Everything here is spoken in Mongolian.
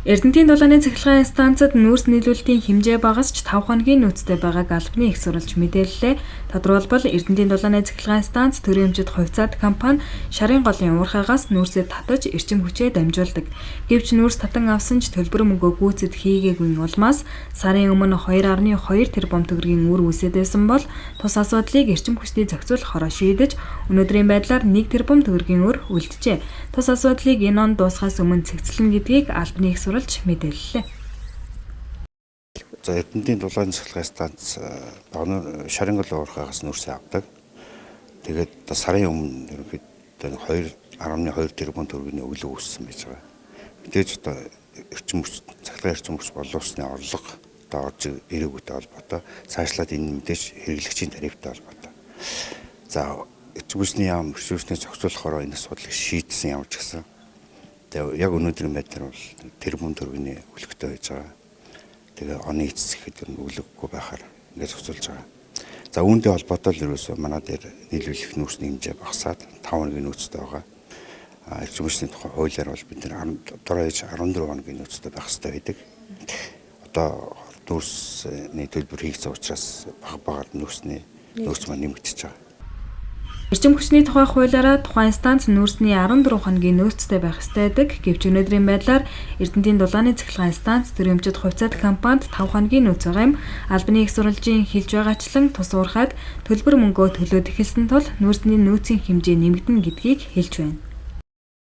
Эрдэнэтийн дулааны цахилгаан станцад нүүрс нийлүүлэлтийн хэмжээ багасч 5 хоногийн нөөцтэй байгааг албаны их сурвалж мэдээллээ. Тодорхойлбол Эрдэнэтийн дулааны цахилгаан станц төрийн хэмжээд хувьцаат компани шарын голын уурхаагаас нүүрсээ татаж эрчим хүчээ дамжуулдаг. Гэвч нүүрс татан авсан ч төлбөр мөнгөө гүйцэд хийгээгүй улмаас сарын өмнө 2.2 тэрбум төгрөгийн үр үсэд байсан бол тус асуудлыг эрчим хүчний зохицуулахаар шийдэж өнөөдрийн байдлаар 1 тэрбум төгрөгийн үр үлджээ. Тус асуудлыг энэ он дуусахаас өмнө цэгцлэн гэдгийг албаны их сурвалж мэдээллээ. За Эрдэнэтийн дулааны цахилгаан станц шарын голын уурхаагаас нүүрсээ авдаг. Тэгээд сарын өмнө ерөнхийдөө 2.2 тэрбум төгрөгийн өглөө үүссэн байж байгаа. Мэдээж одоо эрчим хүч цахилгаан эрчим хүч боловсны орлого одоо орж ирээгүйтэй холбоотой цаашлаад энэ мэдээж хэрэглэгчийн тарифтай холбоотой. За эрчим хүчний яам өршөөснөө зохицуулахаар энэ асуудлыг шийдсэн явж гисэн. Тэгээ яг өнөөдрийн байдлаар бол тэрбум төгрөгийн өлегтэй байж байгаа. Тэгээ оны эцэсэхэд өлөггүй байхаар ингээд зохицуулж байгаа. За үүнтэй холбоотой л ерөөсөө манай дээр нийлүүлэх нөөцний хэмжээ багасаад 5 хоногийн нөөцтэй байгаа. Эрчим хүчний тухай хуулиар бол бид нэр 14 хоногийн нөөцтэй байх хэрэгтэй байдаг. Одоо нөөцний төлбөр хийгдсэн учраас багаар нөөц маань нэмэгдэж байгаа. Эрчим хүчний тухай хуулиараа тухайн станц нүүрсний 14 хоногийн нөөцтэй байх ёстой байдаг. Гэвч өнөөдрийн байдлаар Эрдэнэтийн дулааны цахилгаан станц төрийн хэмжээд хувьцаат компанид 5 хоногийн нөөц байгаа юм. Албаны их сурвалжийн хэлж байгаачлан тус уурхайд төлбөр мөнгөө төлөөд эхэлсэн тул нүүрсний нөөцийн хэмжээ нэмэгдэнэ гэдгийг хэлж байна.